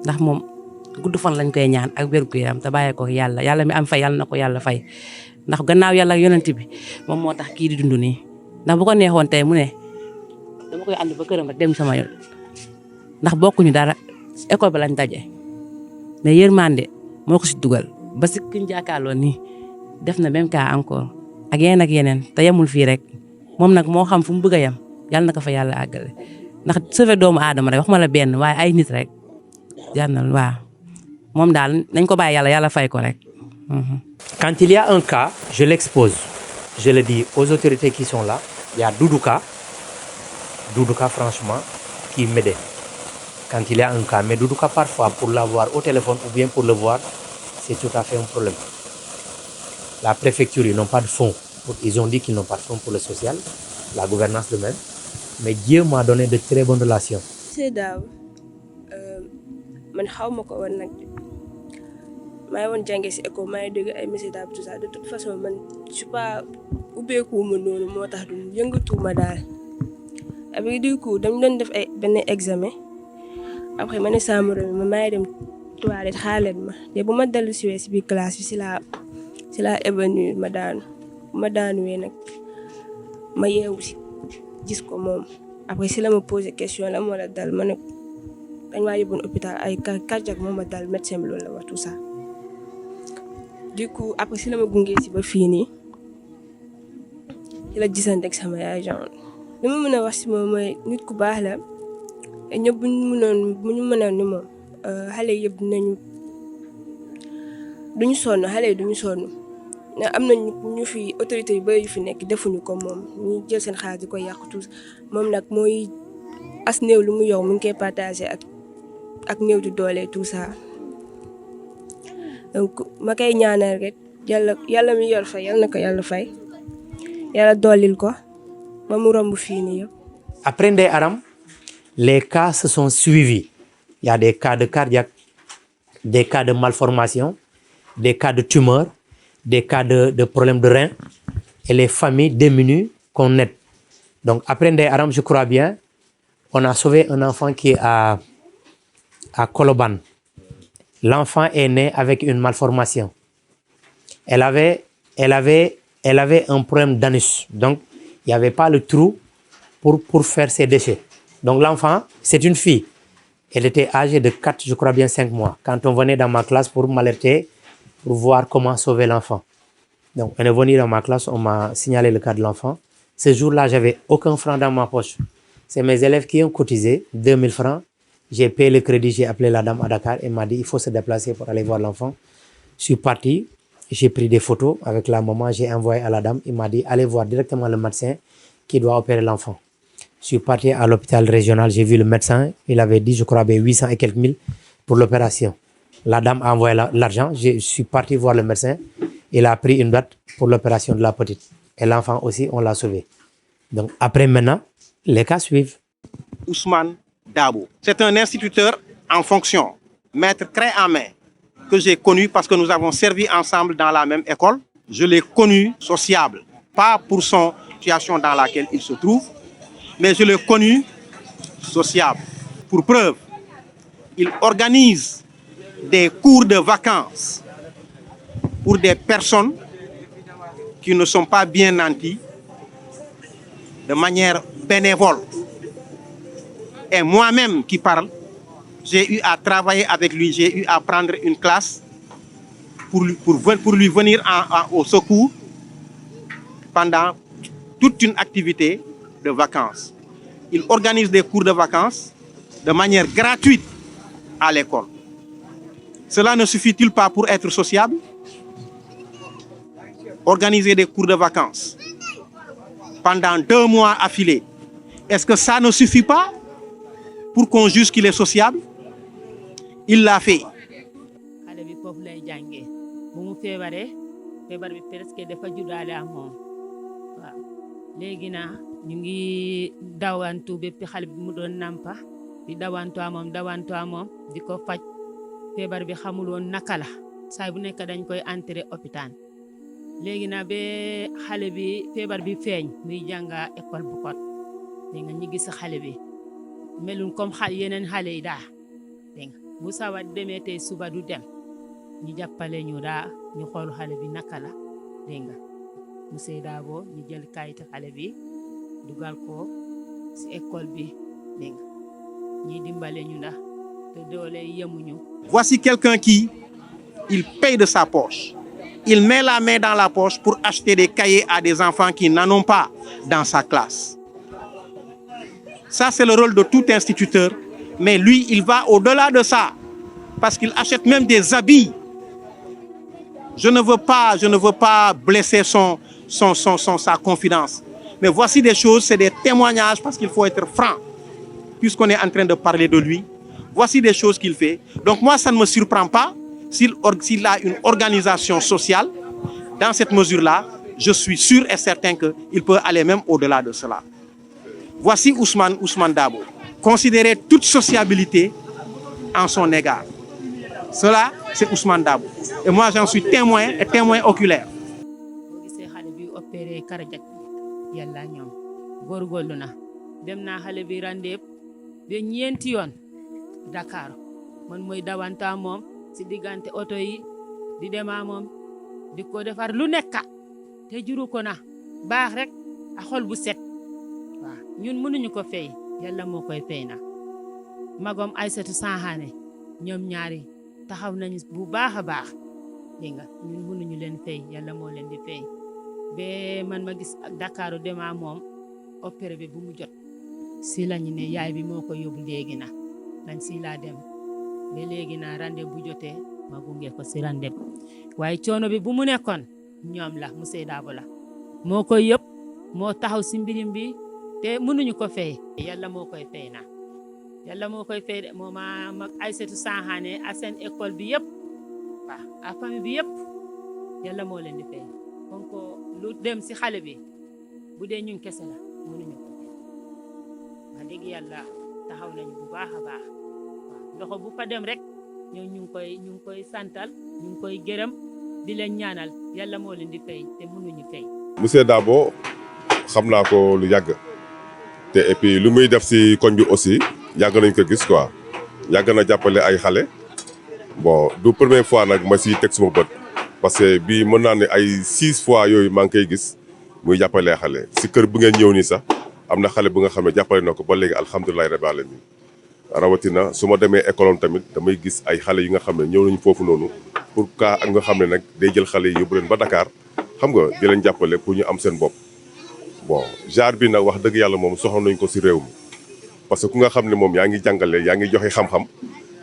ndax moom gudd fan lañ koy ñaan ak wér gu yaram te bàyyee ko yàlla mi am fay yàlla na ko yàlla fay ndax gannaaw yàlla ak yonent bi moom moo tax kii di dund nii ndax bu ko neexoon tey mu ne dama koy ànd ba këram rek dem sama yoon ndax bokkuñu dara école ba lañ daje mais yërmande moo ko si dugal ba si kiñ jàkkaarloo nii def na même cas encore ak yeneen te yemul fii rek moom nag moo xam fu mu bëgg a yem yàlla na ko fa yàlla àggale ndax sauver doomu aadama rek wax ma la benn waaye ay nit rek jar na waaw moom daal nañ ko bàyyi yàlla fay ko rek. Quand il y a un cas, je l'expose. Je le dis aux autorités qui sont là. Il y a Doudouka, franchement, qui m'aidait. Quand il y a un cas, mais Doudouka, parfois, pour l'avoir au téléphone ou bien pour le voir, c'est tout à fait un problème. La préfecture, ils n'ont pas de fonds. Ils ont dit qu'ils n'ont pas de fonds pour le social, la gouvernance de même. Mais Dieu m'a donné de très bonnes relations. C'est daaw man xaw ma ko woon nag maa ngi woon jàngee si école maa ngi dégg ay monsieur Daba tout ça de toute façon man je suis pas ubbeekuwuma noonu moo tax du yëngatuwuma daal avec du coup dañu doon def ay benn examen après ma ne sama morom ma maa ngi dem toilette xaaral ma te bu ma dellu si biir classe bi si laa évanouir ma daanuwee nag ma yeewu si gis ko moom après si la ma posé question la moo la dal ma ne dañ maa yóbboon hôpital ay cardiaque moo ma dal médecin bi loolu la wax tout ça du coup après si la ma gungee si ba fii nii ci la gisante ak sama yaay genre li ma mën a wax si moom mooy nit ku baax la ñëpp bu ñu mënoon ni moom xale yëpp duñu sonn xale yi duñu sonn ne am na ñu fi autorité yu bëri yu fi nekk defuñu ko moom ñu jël seen xaalis di ko yàq tout moom nag mooy as néew lu mu yow mu ngi koy partagé ak ak néew di doole tout ça donc ma koy ñaanal rek yàlla mi yor fay yàlla na ko yàlla fay yàlla dollil ko ba mu romb fii nii yëpp. Après Ndeye Aram, les cas se sont suivis. Il y a des cas de cardiaque, des cas de malformation, des cas de tumeur, des cas de problèmes de rein et les familles démunies qu'on aide. Donc après Ndeye Aram, je crois bien, on a sauvé un enfant qui est à Colobane. L'enfant est né avec une malformation. Elle avait un problème d'anus. Donc, il n'y avait pas le trou pour faire ses déchets. Donc, l'enfant, c'est une fille. Elle était âgée de 4, je crois bien 5 mois. Quand on venait dans ma classe pour m'alerter, pour voir comment sauver l'enfant. Donc, on est venu dans ma classe, on m'a signalé le cas de l'enfant. Ce jour-là, j'avais aucun franc dans ma poche. C'est mes élèves qui ont cotisé 2000 francs. J'ai payé le crédit, j'ai appelé la dame à Dakar et m'a dit il faut se déplacer pour aller voir l'enfant. Je suis parti, j'ai pris des photos avec la maman, j'ai envoyé à la dame. Il m'a dit allez voir directement le médecin qui doit opérer l'enfant. Je suis parti à l'hôpital régional, j'ai vu le médecin. Il avait dit, je crois, 800 et quelques mille pour l'opération. La dame a envoyé l'argent. Je suis parti voir le médecin. Il a pris une date pour l'opération de la petite. Et l'enfant aussi, on l'a sauvé. Donc après maintenant, les cas suivent. Ousmane Dabo. C'est un instituteur en fonction, maître clé en main, que j'ai connu parce que nous avons servi ensemble dans la même école. Je l'ai connu sociable, pas pour son situation dans laquelle il se trouve, mais je l'ai connu sociable. Pour preuve, il organise des cours de vacances pour des personnes qui ne sont pas bien nanties de manière bénévole. Et moi-même qui parle, j'ai eu à travailler avec lui, j'ai eu à prendre une classe pour lui venir au secours pendant toute une activité de vacances. Il organise des cours de vacances de manière gratuite à l'école. Cela ne suffit-il pas pour être sociable? Organiser des cours de vacances pendant 2 mois affilés. Est-ce que ça ne suffit pas pour qu'on juge qu'il est sociable? Il l'a fait. xale bi foofu lay jàngee bu mu feebaree feebar bi presque dafa juddaale ak moom waaw léegi naa ñu ngi dawantu bépp xale bi mu doon nampa di dawantu moom di ko faj feebar bi xamul woon naka la saa bu nekk dañ koy entré hôpital léegi naa ba xale bi feebar bi feeñ muy jànga école bu kot dégg nga ñu gis xale bi melul comme yeneen xale yi daa dégg nga bu sawat demee tey suba du dem ñu jàppale ñu daa ñu xool xale bi naka la dégg nga monsieur Dabo ñu jël kayit xale bi dugal ko ci école bi dégg nga ñi dimbale ñu ndax te doole yemuñu. Voici quelqu'un qui, il paye de sa poche. Il met la main dans la poche pour acheter des cahiers à des enfants qui n'en ont pas dans sa classe. Ça, c'est le rôle de tout instituteur. Mais lui, il va au-delà de ça. Parce qu'il achète même des habits. Je ne veux pas blesser sa confidence. Mais voici des choses, c'est des témoignages parce qu'il faut être franc. Puisqu'on est en train de parler de lui. Voici des choses qu'il fait. Donc moi, ça ne me surprend pas. S'il a une organisation sociale, dans cette mesure-là, je suis sûr et certain qu'il peut aller même au-delà de cela. Voici Ousmane Dabo. Considérer toute sociabilité en son égard. Cela, c'est Ousmane Dabo. Et moi, j'en suis témoin et témoin oculaire. boo gisee xale bi opéré cardiaque bi yàlla ñoom góorgóorlu na dem naa xale bi randeeb ba ñeenti yoon Dakar man mooy dawanta moom si diggante oto yi di dema moom di ko defar lu nekka te juru ko na baax rek a xol bu set waaw ñun mënuñu ko fay yàlla moo koy fay na magom Aïssatou Sankhane ñoom ñaari taxaw nañu bu baax a baax dégg nga ñun mënuñu leen fay yàlla moo leen di fay ba man ma gis Dakar dema moom opéré bi bu mu jot si lañu ne yaay bi moo ko yóbbu léegi na lañ si laa dem ba léegi na rande bu jotee ma gunge ko si rande waaye coono bi bu mu nekkoon ñoom la monsieur Dabo la moo koy yëpp moo taxaw si mbirim bi te mënuñu ko fay yàlla moo koy fay na yàlla moo koy fay de moo ma mag Aïssatou Sankhane ak seen école bi yëpp waaw ak famille bi yëpp yàlla moo leen di fay donc lu dem si xale bi bu dee ñun kese la mënuñu ko wax dëgg yàlla taxaw nañu bu baax a baax waaw loxo bu fa dem rek ñoo ñu ngi koy santal ñu ngi koy gërëm di leen ñaanal yàlla moo leen di fay te mënuñu fay. monsieur Dabo xam naa ko lu yàgg te et puis lu muy def si koñ bi aussi yàgg nañ ko gis quoi yàgg na jàppale ay xale bon du première fois nag ma si teg suma bët parce que bii mën naa ne ay 6 fois yooyu maa ngi koy gis muy jàppale xale si kër bu ngeen ñëw nii sax am na xale bu nga xam ne jàppale na ko ba léegi alhamdulilah rabbil alamin rawatina su ma demee école tamit damay gis ay xale yi nga xam ne ñëw nañu foofu noonu pour cas ak nga xam ne nag day jël xale yi yóbbu leen ba Dakar xam nga di leen jàppale pour ñu am seen bopp. bon genre bi nag wax dëgg yàlla moom soxla nañ ko si réew mi parce que ku nga xam ne moom yaa ngi jàngale yaa ngi joxe xam-xam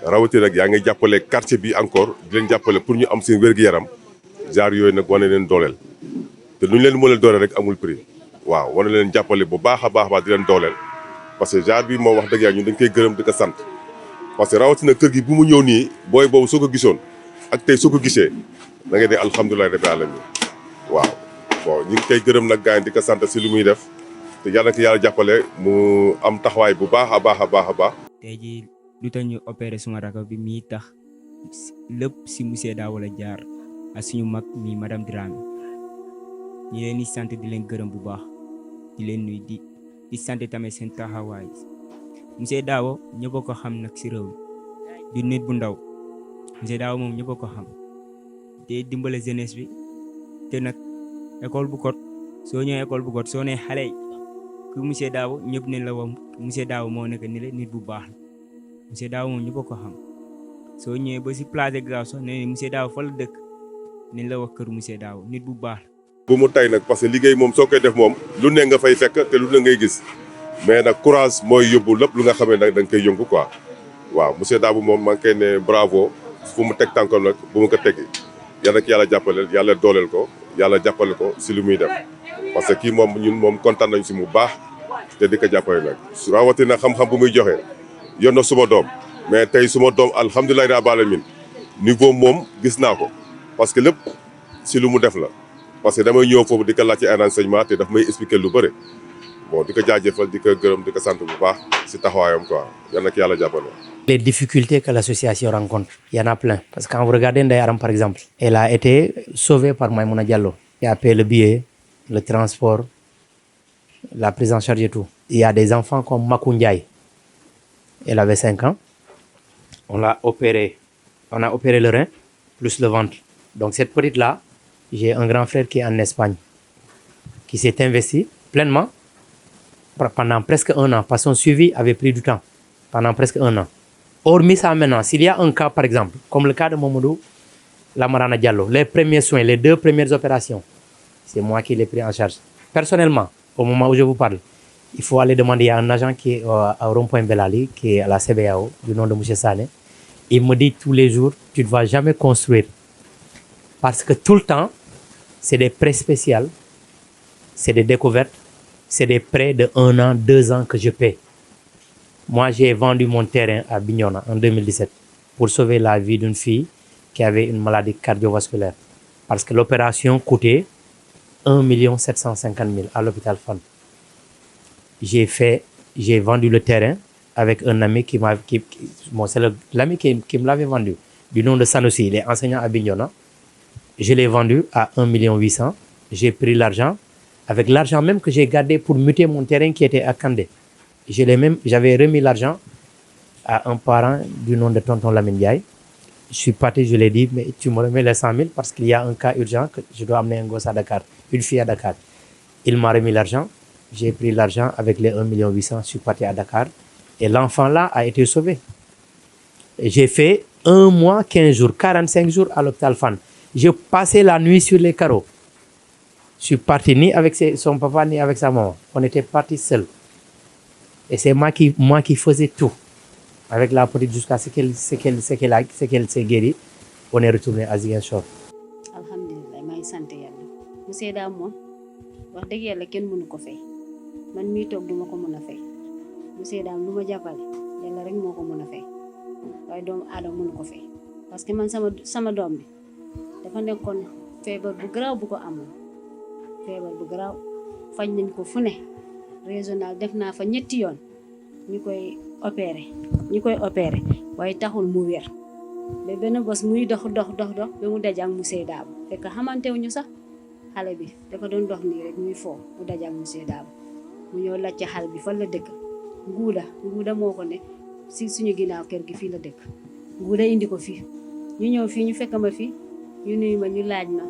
rawatina nag yaa ngi jàppale quartier bi encore di leen jàppale pour ñu am seen wér-gu-yaram genre yooyu nag wane leen dooleel te nu ñu leen mën a dooleel rek amul prix waaw wane leen jàppale bu baax a baax di leen dooleel parce que genre bi moom wax dëgg yàlla ñun dañ koy gërëm di ko sant parce que rawatina kër gi bu mu ñëw nii booy boobu soo ko gisoon ak tey soo ko gisee da ngay dee alhamdulilah rabbil alamin waaw bon ñu ngi koy gërëm nag gars yi di ko sant si lu muy def te yàlla na ko yàlla jàppale mu am taxawaay bu baax a baax a baax a baax. tey jii lu tax ñu opéré suma rakk bi mii tax lépp si monsieur Dabo la jaar ak suñu mag mi madame Dramé ñu leen di sant di leen gërëm bu baax di leen nuy di sant tamit seen taxawaay monsieur Dabo ñëpp a ko xam nag si réew mi du nit bu ndaw monsieur Dabo moom ñëpp a ko xam te dimbale jeunesse bi te nag école bu kot soo ñëwee école bu kot soo nee xale yi ku monsieur Dabo ñëpp ne la wax monsieur Dabo moo nekk ni la nit bu baax la monsieur Dabo moom ñëpp a ko xam soo ñëwee ba si place de grâce sax ne monsieur Dabo fa la dëkk ne la wax kër monsieur Dabo nit bu baax la. bu mu tay nag parce que liggéey moom soo koy def moom lu ne nga fay fekk te lu ne ngay gis mais nag courage mooy yóbbu lépp lu nga xamee nag da nga koy yëngu quoi waaw monsieur Dabo moom maa ngi koy ne bravo fu mu teg tànkam nag bu mu ko teggi yàlla ki yàlla jàppale yàlla dooleel ko yàlla jàppale ko si lu muy def parce que kii moom ñun moom kontaan nañ si mu baax te di ko jàppale nag su rawatina xam-xam bu muy joxe yor na suma doom mais tey suma doom alhamdulilah rabbil alamin niveau moom gis naa ko parce que lépp si lu mu def la parce que damay ñëw foofu di ko laaj ci ay renseignement te daf may expliquer lu bëri bon di ko jaajëfal di ko gërëm di ko sant bu baax si taxawaayam quoi yal na ko yàlla jàppale. Les difficultés que l'association rencontre, il y en a plein. Parce que quand vous regardez Ndeye Aram par exemple, elle a été sauvée par Maïmouna Diallo. Il a payé le billet, le transport, la prise en charge et tout. Il y a des enfants comme Makou Ndiaye. Elle avait 5 ans. On a opéré le rein plus le ventre. Donc cette petite-là, j'ai un grand frère qui est en Espagne, qui s'est investi pleinement pendant presque 1 an, parce que son suivi avait pris du temps, pendant presque 1 an. Hormis ça maintenant, s'il y a un cas par exemple, comme le cas de Mamadou Lamarana Diallo, les premiers soins, les 2 premières opérations, c'est moi qui l'ai pris en charge. Personnellement, au moment où je vous parle, il faut aller demander à un agent qui est au rond-point Belali, qui est à la CBAO, du nom de M. Sané. Il me dit tous les jours, tu ne vas jamais construire. Parce que tout le temps, c'est des prêts spéciaux, c'est des découvertes, c'est des prêts de 1 an, 2 ans que je paie. Moi, j'ai vendu mon terrain à Bignona en 2017 pour sauver la vie d'une fille qui avait une maladie cardiovasculaire. Parce que l'opération coûtait 1 750 000 à l'hôpital Fann. J'ai vendu le terrain avec un ami c'est l'ami qui me l'avait vendu, du nom de Sanoussi, il est enseignant à Bignona. Je l'ai vendu à 1 800 000. J'ai pris l'argent, avec l'argent même que j'ai gardé pour muter mon terrain qui était à Kandé. J'avais remis l'argent à un parent du nom de Tonton Lamine Ndiaye. Je suis parti, je lui ai dit, mais tu me remets les 100 000 parce qu'il y a un cas urgent que je dois amener un gosse à Dakar, une fille à Dakar. Il m'a remis l'argent, j'ai pris l'argent avec les 1 800 000, je suis parti à Dakar et l'enfant là a été sauvé. J'ai fait 1 mois, 15 jours, 45 jours à l'hôpital Fann. J'ai passé la nuit sur les carreaux. Je suis parti ni avec son papa ni avec sa maman. On était partis seuls. Et c'est moi qui faisais tout. Avec la petite jusqu'à ce qu'elle s'est guérie, on est retourné à Ziguinchor. Alhamdulillah, maa ngi sant yàlla. Monsieur Dabo moom wax dëgg yàlla kenn mënu ko fay. Man mii toog duma ko mën a fay. Monsieur Dabo lu ma jàppale yàlla rek moo ko mën a fay waaye doomu aadama mënu ko fay parce que man sama doom bi dafa nekkoon feebar bu garaaw bu ko amoon feebar bu garaaw faj nañ ko fu ne régional def naa fa 3 yoon ñu koy opéré waaye taxul mu wér ba benn bés muy dox ba mu daje ak monsieur Dabo fekk xamante wuñu sax xale bi dafa doon dox nii rek muy foo mu daje ak monsieur Dabo mu ñëw laajte xale bi fan la dëkk nguuda moo ko ne si suñu ginnaaw kër gi fii la dëkk nguuda indi ko fii ñu ñëw fii ñu fekk ma fii ñu nuyu ma ñu laaj ma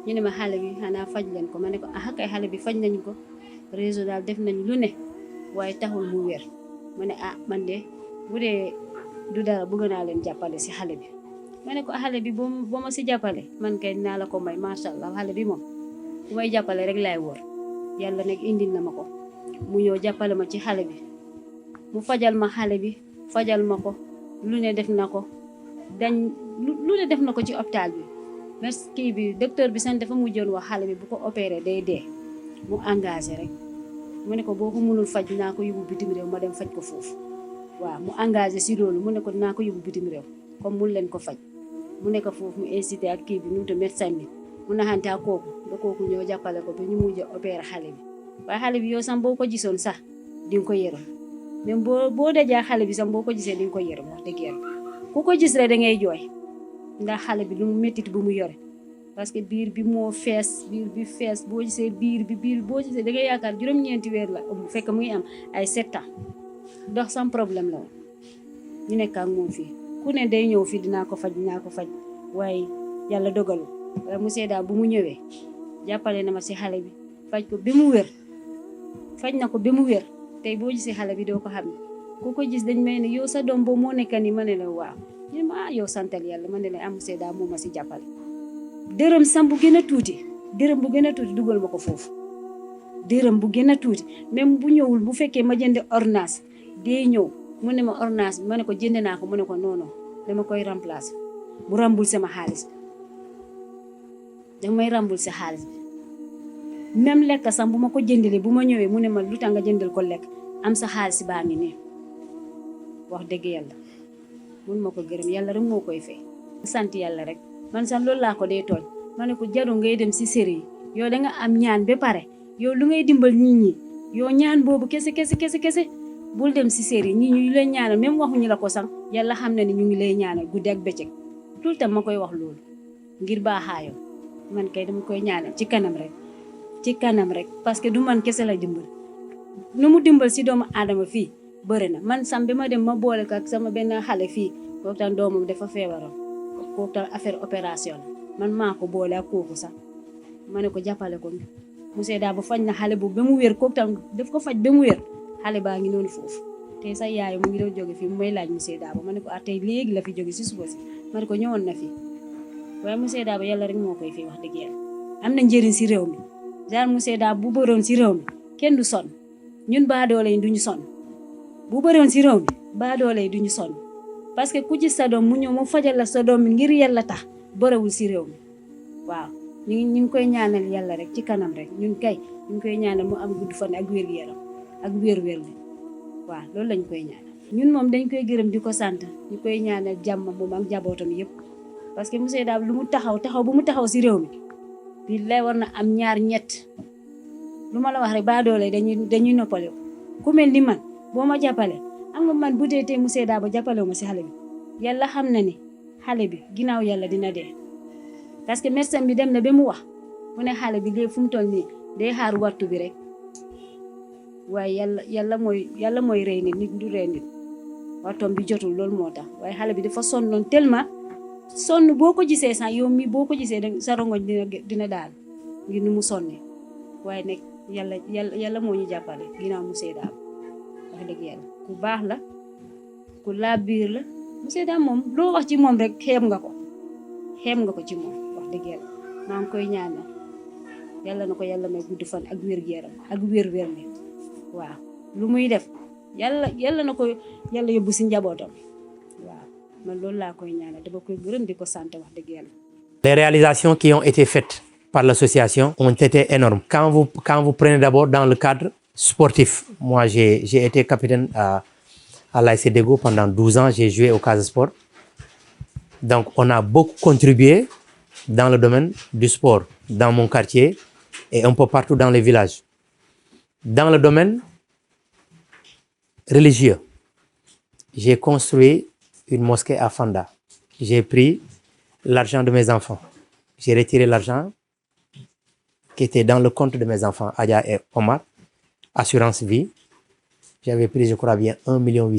ñu ne ma xale bi xanaa faj leen ko ma ne ko ah kay xale bi faj nañ ko réseau daal def nañ lu ne waaye taxul mu wér ma ne ah man de bu dee du dara bëgg naa leen jàppale si xale bi ma ne ko xale bi boo ma si jàppale man kay naa la ko may macha allah xale bi moom bu may jàppale rek laay wóor yàlla nag indil na ma ko mu ñëw jàppale ma ci xale bi mu fajal ma xale bi fajal ma ko lu ne def na ko lu ne def na ko ci hôpital bi merci kii bi docteur bi sax dafa mujjoon wax xale bi bu ko opéré day dee mu engagé rek mu ne ko boo ko mënul faj naa ko yóbbu bitim réew ma dem faj ko foofu waaw mu engagé si loolu mu ne ko dinaa ko yóbbu bitim réew comme mun leen ko faj mu nekk foofu mu incité ak kii bi nu mu tudd médecin bi mu naxante ak kooku ba kooku ñëw jàppale ko ba ñu mujj a opéré xale bi waaye xale bi yow sax boo ko gisoon sax di nga ko yërëm même boo dajaa xale bi sax boo ko gisee di nga ko yërëm wax dëgg yàlla ku ko gis rek da ngay jooy ndax xale bi lu mu méttit bu mu yore parce que biir bi moo fees biir bi fees boo gisee biir boo gisee da ngay yaakaar 9 weer la bu fekk mu ngi am ay 7 ans dox sans problème la woon ñu nekk ak moom fii ku ne day ñëw fii dinaa ko faj waaye yàlla dogalu waaye monsieur Dabo bu mu ñëwee jàppale na ma si xale bi faj ko ba mu wér faj na ko ba mu wér tey boo gisee xale bi doo ko xam ne ku ko gis dañ may ne yow sa doom boobu moo nekk ni ma ne la waaw ñu ne ma yow santal yàlla ma ne la monsieur Dabo moo ma si jàppale dërëm sam bu gën a tuuti dugal ma ko foofu dërëm bu gën a tuuti même bu ñëwul bu fekkee ma jënd ordonnance day ñëw mu ne ma ordonnance bi ma ne ko jënd naa ko mu ne ko non dama koy remplacer bu rambul sama xaalis damay rambul sa xaalis bi même lekk sax bu ma ko jëndalee bu ma ñëwee mu ne ma lu tax nga jëndal ko lekk am sa xaalis baa ngi nii wax dëgg yàlla mun ma ko gërëm yàlla rek moo koy fay sant yàlla rek man sax loolu laa ko dee tooñ ma ne ko jaru ngay dem si sëriñ yow da nga am ñaan ba pare yow lu ngay dimbal nit ñi yow ñaan boobu kese bul dem si sëriñ ñi ñu lay ñaanal même waxuñu la ko sax yàlla xam na ni ñu ngi lay ñaanal guddi ak bëccëg tout le temps ma koy wax loolu ngir baaxaayoo man kay dama koy ñaanal ci kanam rek parce que du man kese la dimbal nu mu dimbal si doomu aadama fii bëri na man sam bi ma dem ma boole ko ak sama benn xale fii kooku tam doomam dafa feebaroon kooku tam affaire opération la man maa ko boole ak kooku sax ma ne ko jàppale ko monsieur Dabo faj na xale bu ba mu wér kooku tam daf ko faj ba mu wér xale baa ngi noonu foofu tey sax yaay mu ngi doon jóge fii mu may laaj monsieur Dabo ma ne ko tey léegi la fi jóge si suba si ma ne ko ñëwoon na fi waaye monsieur Dabo yàlla rek moo koy fii wax dëgg yàlla am na njëriñ si réew mi genre monsieur Dabo bu bëroon si réew mi kenn du sonn ñun baadoole yi duñu sonn bu bëroon si réew mi baadoole yi duñu sonn parce que ku ci sa doom mu ñëw mu fajal la sa doom mi ngir yàlla tax bërewul si réew mi waaw ñu ngi koy ñaanal yàlla rek ci kanam rek ñun kay ñu ngi koy ñaanal mu am gudd fan ak wér-gu-yaram ak wér-wér li waaw loolu lañ koy ñaanal ñun moom dañ koy gërëm di ko sant ñu koy ñaanal jàmm moom ak jabootam yëpp parce que monsieur Dabo lu mu taxaw bu mu taxaw si réew mi bi lay war na am 2 ñett lu ma la wax rek baadoole dañuy noppale ku mel ni man boo ma jàppale am nga man bu dee tey monsieur Dabo jàppale ma si xale bi yàlla xam na ni xale bi ginnaaw yàlla dina dee parce que médecin bi dem na ba mu wax mu ne xale bi léegi fu mu toll nii day xaar waxtu bi rek waaye yàlla mooy rey nit du rey nit waxtoom bi jotul loolu moo tax waaye xale bi dafa sonnoon tellement sonn boo ko gisee sax yow mi boo ko gisee sa rongoñ dina daal ngir nu mu sonnee waaye nag yàlla moo ñu jàppale ginnaaw monsieur Dabo wax dëgg yàlla ku baax la ku laabiir la monsieur Dabo moom loo wax ci moom rek xeeb nga ko ci moom wax dëgg yàlla maa ngi koy ñaanal yàlla na ko yàlla may gudd fan ak wér-gu-yaram ak wér-wér mi waaw lu muy def yàlla na ko yàlla yóbbu si njabootam waaw man loolu laa koy ñaanal dama koy gërëm di ko sant wax dëgg yàlla. Les réalisations qui ont été faites par l'association ont été énormes. Quand vous prenez d'abord dans le cadre sportif, moi j'ai été capitaine à l'ASC Dego pendant 12 ans, j'ai joué au Casa Sport. Donc, on a beaucoup contribué dans le domaine du sport, dans mon quartier et un peu partout dans les villages. Dans le domaine religieux, j'ai construit une mosquée à Fanda. J'ai pris l'argent de mes enfants. J'ai retiré l'argent qui était dans le compte de mes enfants, Adia et Omar, assurance vie. J'avais pris, je crois bien, 1,8 million.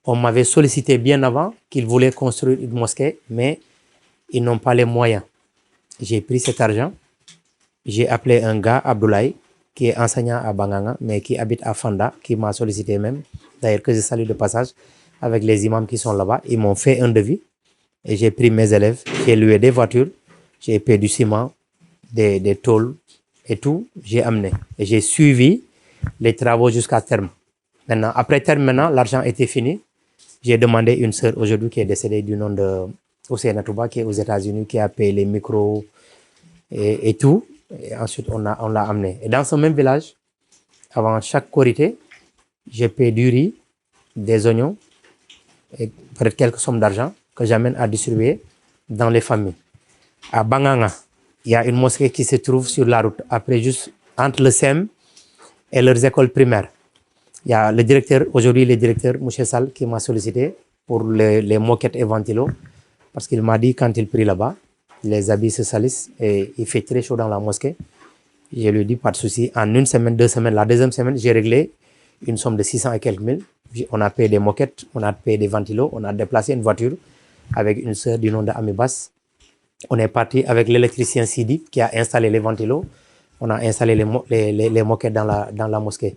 On m'avait sollicité bien avant qu'ils voulaient construire une mosquée, mais ils n'ont pas les moyens. J'ai pris cet argent, j'ai appelé un gars, Abdoulaye, qui est enseignant à Banganga, mais qui habite à Fanda, qui m'a sollicité même, d'ailleurs que je salue de passage, avec les imams qui sont là-bas. Ils m'ont fait un devis et j'ai pris mes élèves, j'ai loué des voitures, j'ai payé du ciment, des tôles et tout, j'ai amené. Et j'ai suivi les travaux jusqu'à terme. Maintenant, après terme, l'argent était fini. J'ai demandé une sœur aujourd'hui qui est décédée du nom de Ousseina Touba, qui est aux États-Unis, qui a payé les micros et tout. Et ensuite, on l'a amené. Et dans ce même village, avant chaque korité, j'ai payé du riz, des oignons et peut-être quelques sommes d'argent que j'amène à distribuer dans les familles. À Banganga, il y a une mosquée qui se trouve sur la route, après juste entre le SEM et leurs écoles primaires. Il y a le directeur, aujourd'hui le directeur, M. Sall, qui m'a sollicité pour les moquettes et ventilos, parce qu'il m'a dit quand il prie là-bas, les habits se salissent et il fait très chaud dans la mosquée. Je lui ai dit pas de souci. En une semaine, 2 semaines, la deuxième semaine, j'ai réglé une somme de 600 et quelques mille. On a payé des moquettes, on a payé des ventilos, on a déplacé une voiture avec une sœur du nom d'Amibas. On est parti avec l'électricien Sidi qui a installé les ventilos. On a installé les moquettes dans la mosquée.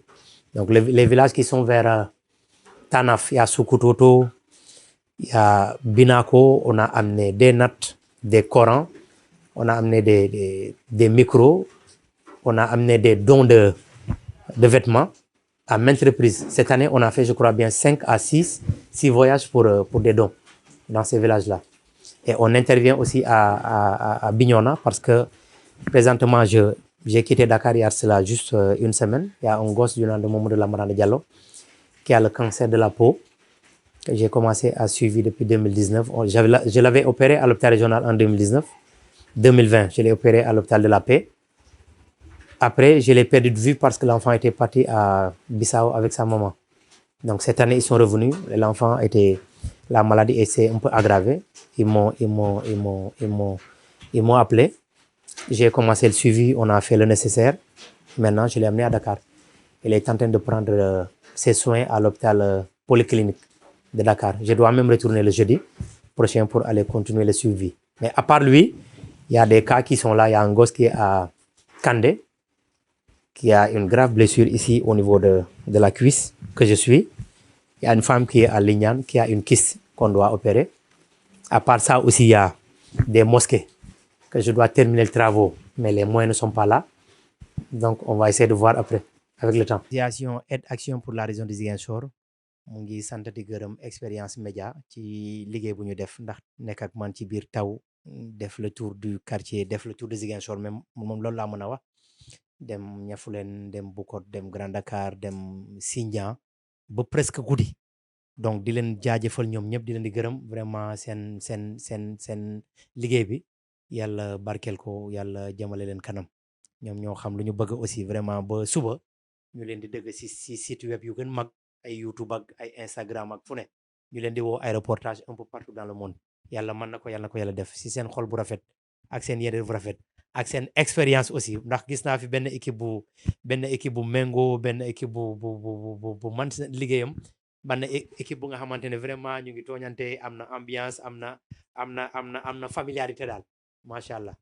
Donc les villages qui sont vers Tanaf, il y a Sukutoto, il y a Binako, on a amené des nattes, des Corans, on a amené des micros, on a amené des dons de vêtements à maintes reprises. Cette année, on a fait, je crois bien, 5 à 6 voyages pour des dons dans ces villages-là. Et on intervient aussi à Bignona parce que présentement, j'ai quitté Dakar il y a cela juste une semaine. Il y a un gosse du nom de Mamadou Lamarane Diallo qui a le cancer de la peau que j'ai commencé à suivre depuis 2019. Je l'avais opéré à l'hôpital régional en 2019. 2020, je l'ai opéré à l'hôpital de la Paix. Après, je l'ai perdu de vue parce que l'enfant était parti à Bissau avec sa maman. Donc cette année, ils sont revenus. L'enfant était... La maladie s'est un peu aggravée. Ils m'ont appelé. J'ai commencé le suivi, on a fait le nécessaire. Maintenant, je l'ai amené à Dakar. Il est en train de prendre ses soins à l'hôpital polyclinique de Dakar. Je dois même retourner le jeudi prochain pour aller continuer le suivi. Mais à part lui, il y a des cas qui sont là. Il y a un gosse qui est à Kandé, qui a une grave blessure ici au niveau de la cuisse que je suis. Il y a une femme qui est à Lignan, qui a une kyste qu'on doit opérer. À part ça aussi, il y a des mosquées que je dois terminer le travaux, mais les moyens ne sont pas là. Donc, on va essayer de voir après, avec le temps. Association Aide Action pour la région de Ziguinchor mu ngi sant di gërëm Expérience Média ci liggéey bu ñu def ndax nekk ak man ci biir taw def le tour du quartier, def le tour de Ziguinchor même moom loolu laa mën a wax dem Niafulène dem Bukot dem Grand Dakar dem Sindian ba presque guddi. Donc di leen jaajëfal ñoom ñëpp di leen di gërëm vraiment seen liggéey bi yàlla barkeel ko yàlla jëmale leen kanam ñoom ñoo xam lu ñu bëgg aussi vraiment ba suba ñu leen di dëgg si site web yu gën mag ay YouTube ak ay Instagram ak fu ne ñu leen di woo ay reportage un peu partout dans le monde yàlla mën na ko yàlla def si seen xol bu rafet ak seen yéene bu rafet ak seen expérience aussi ndax gis naa fi benn équipe bu méngoo benn équipe bu man liggéeyam ban équipe bu nga xamante ne vraiment ñu ngi tooñante am na ambiance am na familiarité daal macha allah.